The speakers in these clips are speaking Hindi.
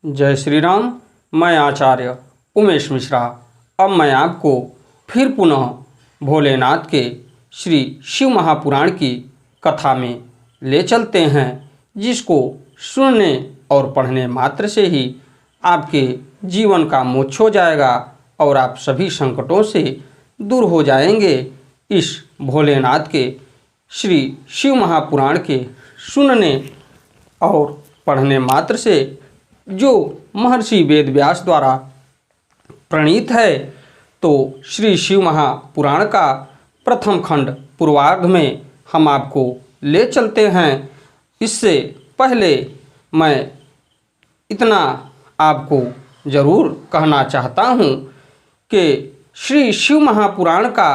जय श्री राम। मैं आचार्य उमेश मिश्रा। अब मैं आपको फिर पुनः भोलेनाथ के श्री शिव महापुराण की कथा में ले चलते हैं, जिसको सुनने और पढ़ने मात्र से ही आपके जीवन का मोक्ष हो जाएगा और आप सभी संकटों से दूर हो जाएंगे। इस भोलेनाथ के श्री शिव महापुराण के सुनने और पढ़ने मात्र से, जो महर्षि वेद व्यास द्वारा प्रणीत है, तो श्री शिव महापुराण का प्रथम खंड पूर्वार्ध में हम आपको ले चलते हैं। इससे पहले मैं इतना आपको ज़रूर कहना चाहता हूँ कि श्री शिव महापुराण का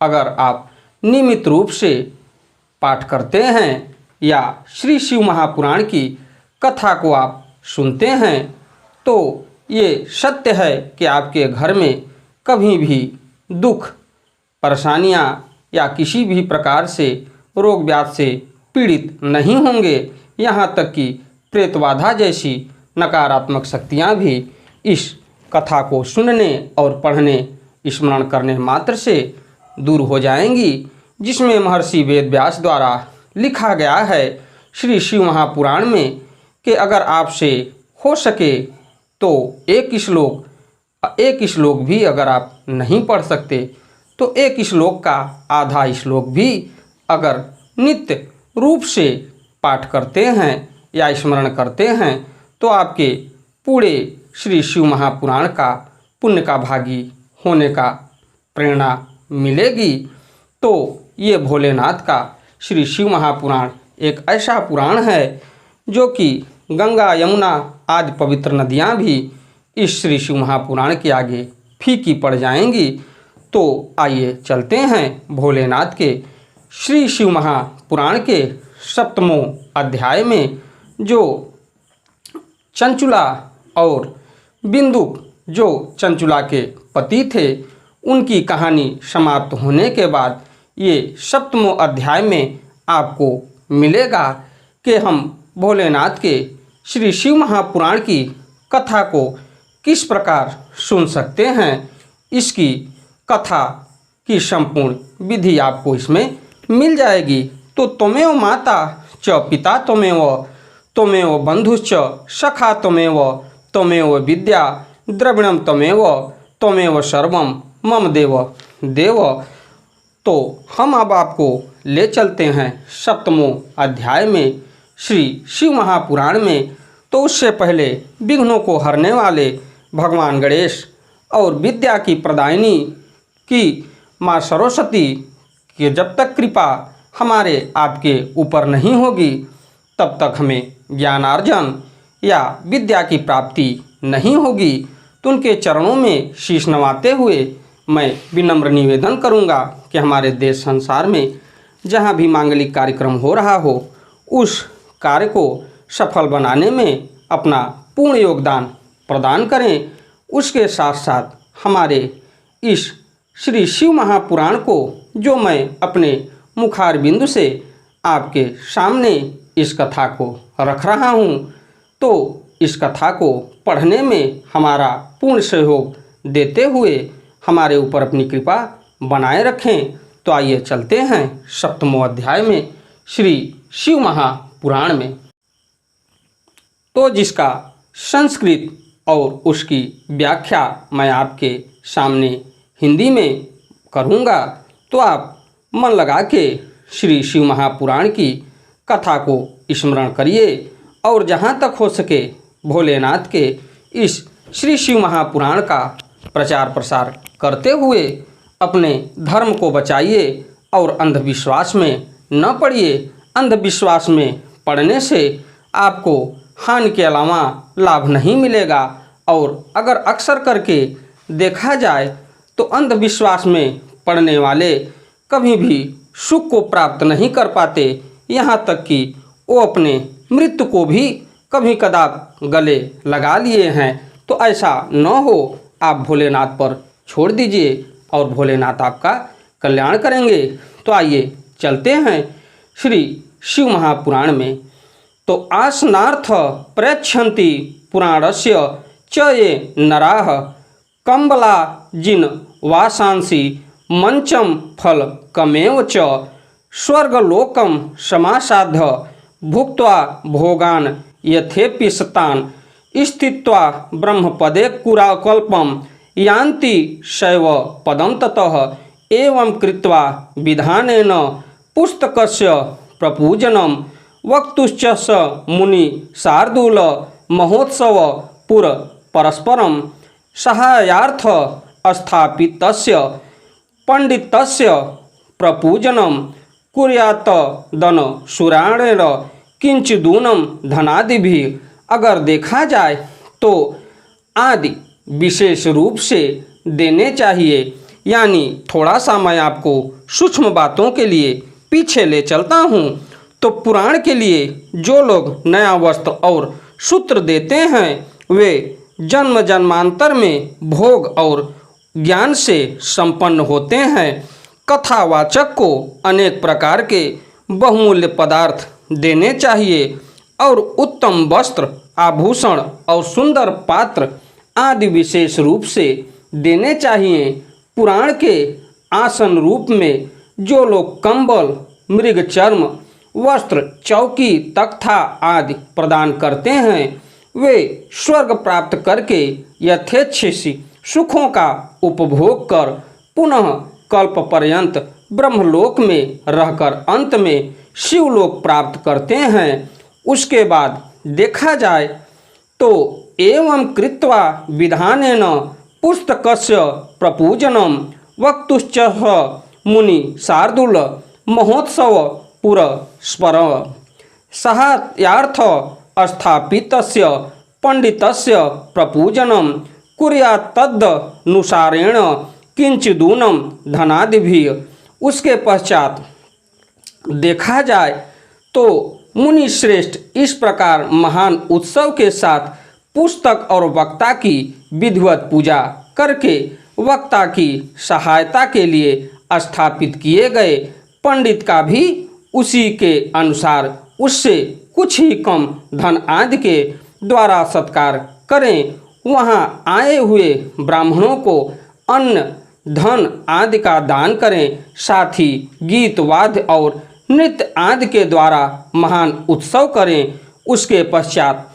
अगर आप नियमित रूप से पाठ करते हैं या श्री शिव महापुराण की कथा को आप सुनते हैं, तो ये सत्य है कि आपके घर में कभी भी दुख, परेशानियां या किसी भी प्रकार से रोग व्याधि से पीड़ित नहीं होंगे। यहाँ तक कि प्रेत बाधा जैसी नकारात्मक शक्तियाँ भी इस कथा को सुनने और पढ़ने, स्मरण करने मात्र से दूर हो जाएंगी, जिसमें महर्षि वेद व्यास द्वारा लिखा गया है श्री शिव महापुराण में कि अगर आपसे हो सके तो एक श्लोक भी अगर आप नहीं पढ़ सकते तो एक श्लोक का आधा श्लोक भी अगर नित्य रूप से पाठ करते हैं या स्मरण करते हैं, तो आपके पूरे श्री शिव महापुराण का पुण्य का भागी होने का प्रेरणा मिलेगी। तो ये भोलेनाथ का श्री शिव महापुराण एक ऐसा पुराण है जो कि गंगा, यमुना आदि पवित्र नदियाँ भी इस श्री शिव महापुराण के आगे फीकी पड़ जाएंगी। तो आइए चलते हैं भोलेनाथ के श्री शिव महापुराण के 7वें अध्याय में, जो चंचुला और बिंदुक, जो चंचुला के पति थे, उनकी कहानी समाप्त होने के बाद ये 7वें अध्याय में आपको मिलेगा कि हम भोलेनाथ के श्री शिव महापुराण की कथा को किस प्रकार सुन सकते हैं। इसकी कथा की संपूर्ण विधि आपको इसमें मिल जाएगी। तो त्वमेव माता च पिता त्वमेव बंधुश्च सखा त्वमेव विद्या द्रविणम त्वमेव सर्वम मम देव। तो हम अब आपको ले चलते हैं 7वें अध्याय में श्री शिव महापुराण में। तो उससे पहले विघ्नों को हरने वाले भगवान गणेश और विद्या की प्रदायिनी की माँ सरस्वती की जब तक कृपा हमारे आपके ऊपर नहीं होगी, तब तक हमें ज्ञानार्जन या विद्या की प्राप्ति नहीं होगी। तो उनके चरणों में शीश नवाते हुए मैं विनम्र निवेदन करूंगा कि हमारे देश संसार में जहां भी मांगलिक कार्यक्रम हो रहा हो, उस कार्य को सफल बनाने में अपना पूर्ण योगदान प्रदान करें। उसके साथ साथ हमारे इस श्री शिव महापुराण को, जो मैं अपने मुखार बिंदु से आपके सामने इस कथा को रख रहा हूँ, तो इस कथा को पढ़ने में हमारा पूर्ण सहयोग देते हुए हमारे ऊपर अपनी कृपा बनाए रखें। तो आइए चलते हैं 7वें अध्याय में श्री शिव महापुराण में। तो जिसका संस्कृत और उसकी व्याख्या मैं आपके सामने हिंदी में करूँगा, तो आप मन लगा के श्री शिव महापुराण की कथा को स्मरण करिए और जहाँ तक हो सके भोलेनाथ के इस श्री शिव महापुराण का प्रचार प्रसार करते हुए अपने धर्म को बचाइए और अंधविश्वास में न पड़िए। अंधविश्वास में पड़ने से आपको हानि के अलावा लाभ नहीं मिलेगा। और अगर अक्सर करके देखा जाए तो अंधविश्वास में पड़ने वाले कभी भी सुख को प्राप्त नहीं कर पाते, यहाँ तक कि वो अपने मृत्यु को भी कभी कदाप गले लगा लिए हैं। तो ऐसा न हो, आप भोलेनाथ पर छोड़ दीजिए और भोलेनाथ आपका कल्याण करेंगे। तो आइए चलते हैं श्री शिव महापुराण में। तो आसनार्थ प्रयच्छन्ति पुराणस्य च ये नराः कम्बला जिन वासांसि मंचम फल कमेव च स्वर्गलोकम समासाद्य भुक्त्वा भोगान यथेपि सतान स्थित्वा ब्रह्मपदे कुराकल्पम यान्ति शैव पदम ततः एवं कृत्वा विधानेन पुस्तकस्य प्रपूजनम वक्तुश्च स मुनि शार्दूल महोत्सव पुर परस्परम सहायार्थ स्थापितस्य पंडितस्य प्रपूजनम कुर्यात दन सुराणेर किंचिदूनम धनादिभिः। अगर देखा जाए तो आदि विशेष रूप से देने चाहिए। यानी थोड़ा सा मैं आपको सूक्ष्म बातों के लिए पीछे ले चलता हूँ। तो पुराण के लिए जो लोग नया वस्त्र और सूत्र देते हैं वे जन्म जन्मांतर में भोग और ज्ञान से संपन्न होते हैं। कथावाचक को अनेक प्रकार के बहुमूल्य पदार्थ देने चाहिए और उत्तम वस्त्र आभूषण और सुंदर पात्र आदि विशेष रूप से देने चाहिए। पुराण के आसन रूप में जो लोग कंबल मृग चर्म वस्त्र चौकी तख्ता आदि प्रदान करते हैं वे स्वर्ग प्राप्त करके यथेच्छिसी सुखों का उपभोग कर पुनः कल्प पर्यंत ब्रह्मलोक में रहकर अंत में शिवलोक प्राप्त करते हैं। उसके बाद देखा जाए तो एवं कृत्वा विधानेन पुस्तकस्य प्रपूजनम वक्तुश्च मुनि शार्दूल महोत्सव पुरस्पर सहायार्थ स्थापितस्य पंडितस्य प्रपूजनम कुर्यात् तदनुसारेण किंचिदूनम धनादिभिः। उसके पश्चात देखा जाए तो मुनि श्रेष्ठ इस प्रकार महान उत्सव के साथ पुस्तक और वक्ता की विधिवत पूजा करके वक्ता की सहायता के लिए स्थापित किए गए पंडित का भी उसी के अनुसार उससे कुछ ही कम धन आदि के द्वारा सत्कार करें। वहाँ आए हुए ब्राह्मणों को अन्न धन आदि का दान करें। साथ ही गीत वाद्य और नृत्य आदि के द्वारा महान उत्सव करें। उसके पश्चात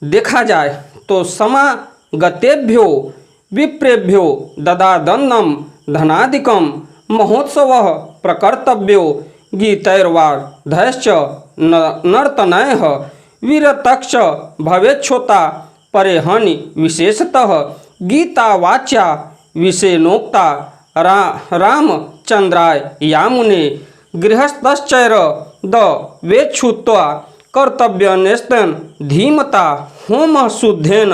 देखा जाए तो समागतेभ्यो विप्रेभ्यो ददादन्नम धनादिकम महोत्सवः प्रकर्तव्यो गीतैर्वाद्यश्च नर्तनैः विरतश्च भवेच्छोता परेहनि विशेषतः गीतावाच्या विषेणोक्ता रामचंद्राय यामुने गृहस्थश्चैर द वेच्छुत्वा कर्तव्यनेस्तन धीमता होम शुद्धेन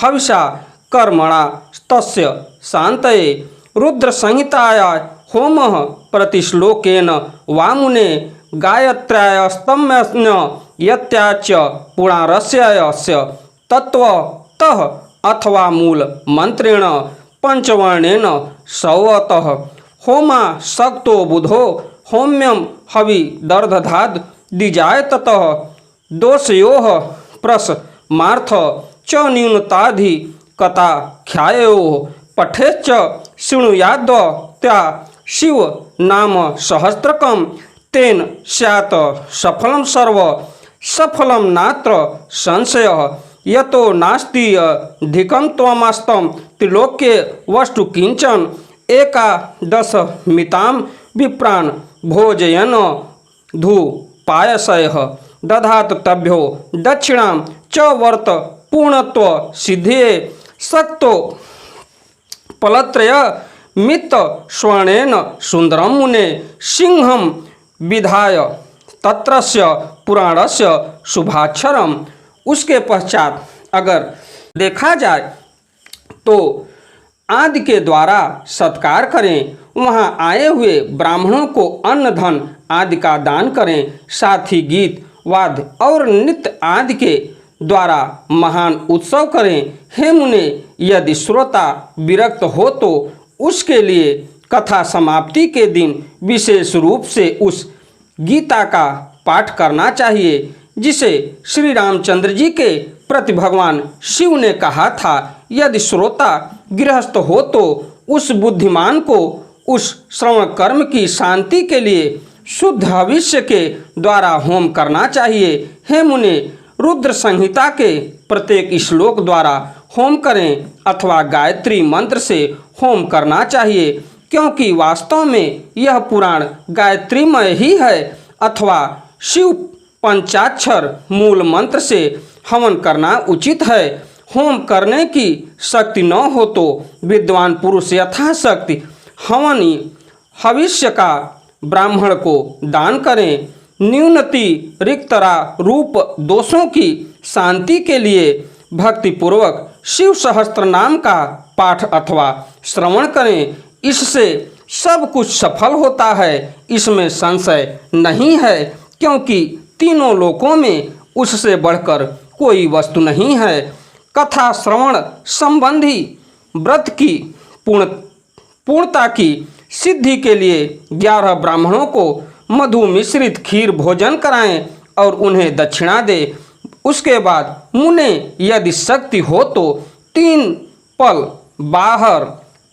हविषा कर्मणा तस्य शांतये रुद्र संहिताया होम प्रतिश्लोकेन वामुने गायत्र्यास्तम्यन यत्याच पुराणस्य तत्वतः अथवा मूल मंत्रेण पंचवर्णेन सवतः होमा सक्तो बुधो होम्यम हवि दर्दधाद दिजाय ततः दोषयोः प्रशमार्थ च न्यूनताधि कथा ख्यायोः पठेच्च शृणुयाद्त्या शिव नाम सहस्त्रकं तेन स्यात् सफलं सर्व सफलं नात्र संशयः यतो नास्ति अधिकं त्वमस्तं त्रिलोक्ये वस्तु किंचन एकादश मितां विप्रान् भोजयन् धूपायसयः दधात तभ्यो दक्षिणां च वर्त पूर्णत्व सिद्धिये सक्तो पलत्रय मित्त स्वर्णेन सुंदरम मुने सिंहम विधाय तत्रस्य पुराणस्य शुभाक्षरम। उसके पश्चात अगर देखा जाए तो आदि के द्वारा सत्कार करें। वहाँ आए हुए ब्राह्मणों को अन्न धन आदि का दान करें। साथ ही गीत वाद्य और नृत्य आदि के द्वारा महान उत्सव करें। हे मुने, यदि श्रोता विरक्त हो तो उसके लिए कथा समाप्ति के दिन विशेष रूप से उस गीता का पाठ करना चाहिए जिसे श्री रामचंद्र जी के प्रति भगवान शिव ने कहा था, यदि श्रोता गृहस्थ हो तो उस बुद्धिमान को उस श्रवण कर्म की शांति के लिए शुद्ध हविष्य के द्वारा होम करना चाहिए। हे मुने, रुद्र संहिता के प्रत्येक श्लोक द्वारा होम करें अथवा गायत्री मंत्र से होम करना चाहिए, क्योंकि वास्तव में यह पुराण गायत्रीमय ही है, अथवा शिव पंचाक्षर मूल मंत्र से हवन करना उचित है। होम करने की शक्ति न हो तो विद्वान पुरुष यथाशक्ति हवनी हविष्य का ब्राह्मण को दान करें। न्यूनति रिक्तरा रूप दोषों की शांति के लिए भक्तिपूर्वक शिव सहस्त्र नाम का पाठ अथवा श्रवण करें। इससे सब कुछ सफल होता है, इसमें संशय नहीं है, क्योंकि तीनों लोकों में उससे बढ़कर कोई वस्तु नहीं है। कथा श्रवण संबंधी व्रत की पूर्णता की सिद्धि के लिए 11 ब्राह्मणों को मधु मिश्रित खीर भोजन कराएं और उन्हें दक्षिणा दें। उसके बाद मुने यदि शक्ति हो तो 3 पल बाहर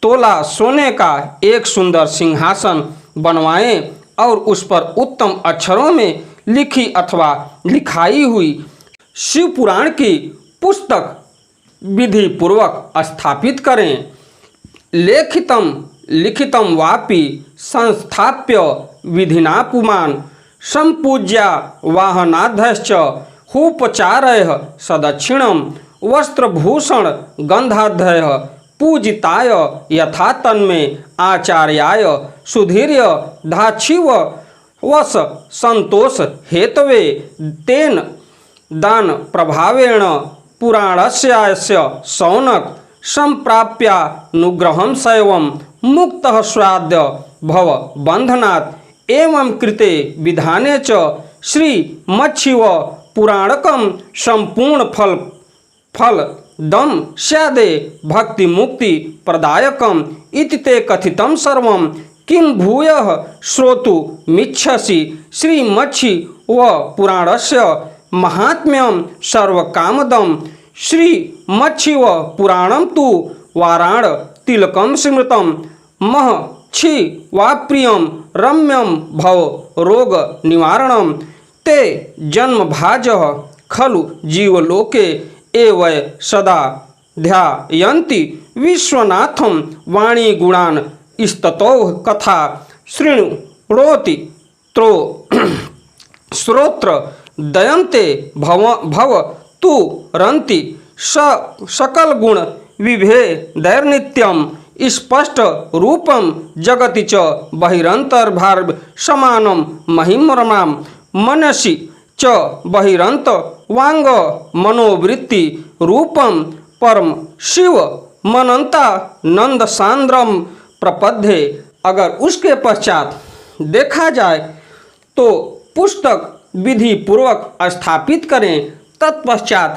तोला सोने का एक सुंदर सिंहासन बनवाएं और उस पर उत्तम अक्षरों में लिखी अथवा लिखाई हुई शिव पुराण की पुस्तक विधि पूर्वक स्थापित करें। लिखितम वापि संस्थाप्य विधिना पुमान् संपूज्या वाहनाध्यश्च होपचारयः सदक्षिणं वस्त्रभूषण गंधाध्ययः पूजिताय यथा तन्मे आचार्याय सुधीर्य धाक्षिव वस संतोष हेतवे तेन दान प्रभावेण पुराणस्यास्य शौनक संप्राप्यानुग्रहं शैवं मुक्तः स्वाद्य भव बंधनात् एवं कृते विधाने च श्री मच्छिव पुराणकं संपूर्ण फल दम स्यादे भक्ति मुक्ति प्रदायकम इति ते कथितं सर्वं किं भूयः श्रोतुमिच्छसि श्रीमच्छि व पुराणस्य महात्म्यं सर्वकामदं श्रीमच्छि व पुराणं तु वाराण तिलकं स्मृतं महच्छि वा प्रियं रम्यं भव रोग निवारणं ते जन्म भाजः खलु जीवलोके एव सदा ध्यायन्ति विश्वनाथं वाणी गुणान् स्ततो कथा शृणुति त्रो श्रोत्र दयन्ते भव तु रन्ति सकल गुण विभेदैर्नित्यं स्पष्ट रूपं जगति च बहिरंतर्भार समानं महिमरमां मनसि च बहिरंत वांग मनोवृत्ति रूपं परम शिव मनंता नंद सांद्रम प्रपद्ये। अगर उसके पश्चात देखा जाए तो पुस्तक विधि पूर्वक स्थापित करें, तत्पश्चात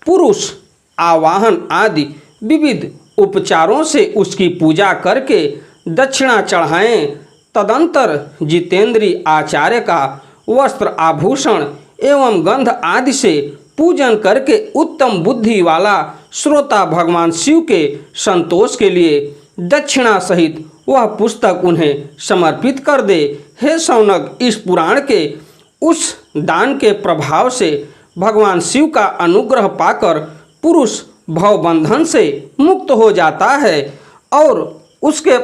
पुरुष आवाहन आदि विविध उपचारों से उसकी पूजा करके दक्षिणा चढ़ाएं। तदंतर जितेंद्रीय आचार्य का वस्त्र आभूषण एवं गंध आदि से पूजन करके उत्तम बुद्धि वाला श्रोता भगवान शिव के संतोष के लिए दक्षिणा सहित वह पुस्तक उन्हें समर्पित कर दे। हे शौनक, इस पुराण के उस दान के प्रभाव से भगवान शिव का अनुग्रह पाकर पुरुष भवबंधन से मुक्त हो जाता है और उसके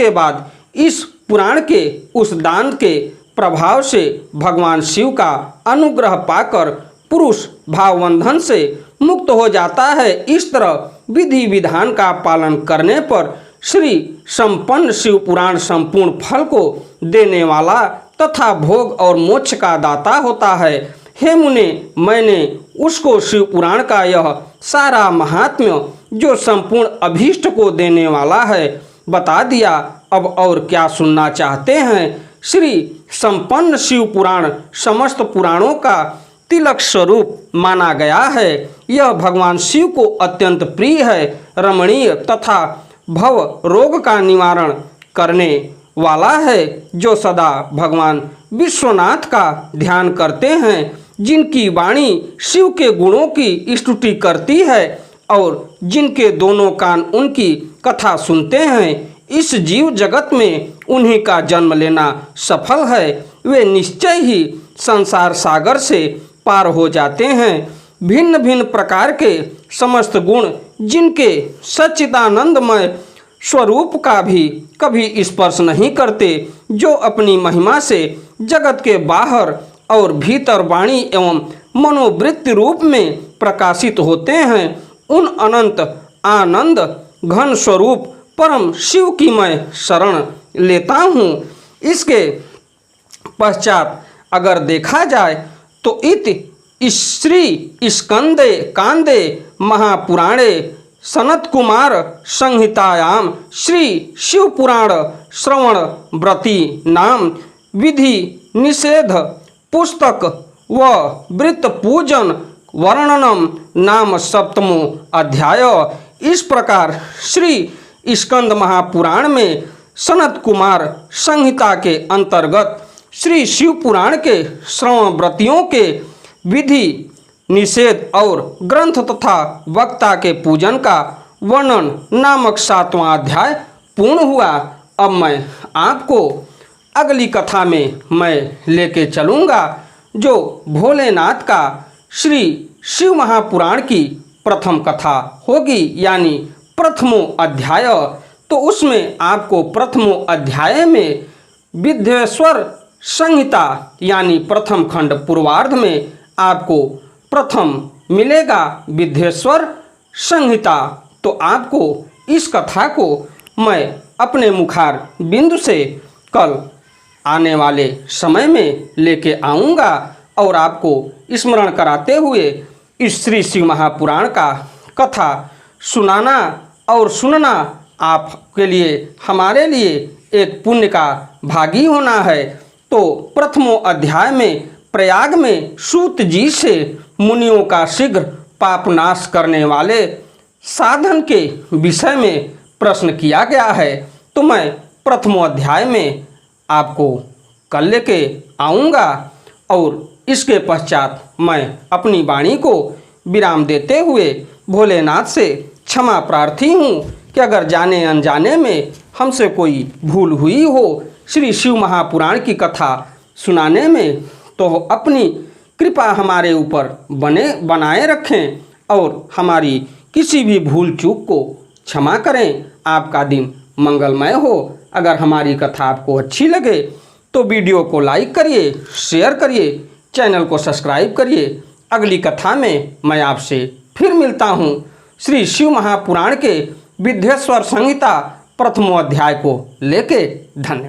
बाद इस पुराण के उस दान के प्रभाव से भगवान शिव का अनुग्रह पाकर पुरुष भावबंधन से मुक्त हो जाता है। इस तरह विधि विधान का पालन करने पर श्री संपन्न शिव पुराण संपूर्ण फल को देने वाला तथा भोग और मोक्ष का दाता होता है। हे मुने, मैंने उसको शिव पुराण का यह सारा महात्म्य जो संपूर्ण अभीष्ट को देने वाला है बता दिया। अब और क्या सुनना चाहते हैं? श्री संपन्न शिव पुराण समस्त पुराणों का तिलक स्वरूप माना गया है। यह भगवान शिव को अत्यंत प्रिय है, रमणीय तथा भव रोग का निवारण करने वाला है। जो सदा भगवान विश्वनाथ का ध्यान करते हैं जिनकी वाणी शिव के गुणों की स्तुति करती है और जिनके दोनों कान उनकी कथा सुनते हैं, इस जीव जगत में उन्हीं का जन्म लेना सफल है। वे निश्चय ही संसार सागर से पार हो जाते हैं। भिन्न भिन्न प्रकार के समस्त गुण जिनके सच्चिदानंदमय स्वरूप का भी कभी स्पर्श नहीं करते, जो अपनी महिमा से जगत के बाहर और भीतर वाणी एवं मनोवृत्ति रूप में प्रकाशित होते हैं, उन अनंत आनंद घन स्वरूप परम शिव की मैं शरण लेता हूँ। इसके पश्चात अगर देखा जाए तो श्री स्कंदे कांदे महापुराणे सनत कुमार संहितायाम श्री शिव पुराण श्रवण व्रती नाम विधि निषेध पुस्तक व वृत्त पूजन वर्णनम नाम सप्तमो अध्याय। इस प्रकार श्री स्कंद महापुराण में सनत कुमार संहिता के अंतर्गत श्री शिव पुराण के श्रवण व्रतियों के विधि निषेध और ग्रंथ तथा वक्ता के पूजन का वर्णन नामक 7वां अध्याय पूर्ण हुआ। अब मैं आपको अगली कथा में मैं लेके चलूँगा, जो भोलेनाथ का श्री शिव महापुराण की प्रथम कथा होगी, यानी प्रथमो अध्याय। तो उसमें आपको प्रथमो अध्याय में विद्येश्वर संहिता यानी प्रथम खंड पूर्वार्ध में आपको प्रथम मिलेगा विद्येश्वर संहिता। तो आपको इस कथा को मैं अपने मुखार बिंदु से कल आने वाले समय में लेके आऊँगा और आपको स्मरण कराते हुए इस श्री शिव महापुराण का कथा सुनाना और सुनना आपके लिए हमारे लिए एक पुण्य का भागी होना है। तो प्रथमो अध्याय में प्रयाग में सूत जी से मुनियों का शीघ्र पाप नाश करने वाले साधन के विषय में प्रश्न किया गया है। तो मैं प्रथमो अध्याय में आपको कल लेके आऊँगा और इसके पश्चात मैं अपनी वाणी को विराम देते हुए भोलेनाथ से क्षमा प्रार्थी हूँ कि अगर जाने अनजाने में हमसे कोई भूल हुई हो श्री शिव महापुराण की कथा सुनाने में, तो अपनी कृपा हमारे ऊपर बनाए रखें और हमारी किसी भी भूल चूक को क्षमा करें। आपका दिन मंगलमय हो। अगर हमारी कथा आपको अच्छी लगे तो वीडियो को लाइक करिए, शेयर करिए, चैनल को सब्सक्राइब करिए। अगली कथा में मैं आपसे फिर मिलता हूँ। श्री शिव महापुराण के विद्येश्वर संहिता प्रथमो अध्याय को लेके। धन्यवाद।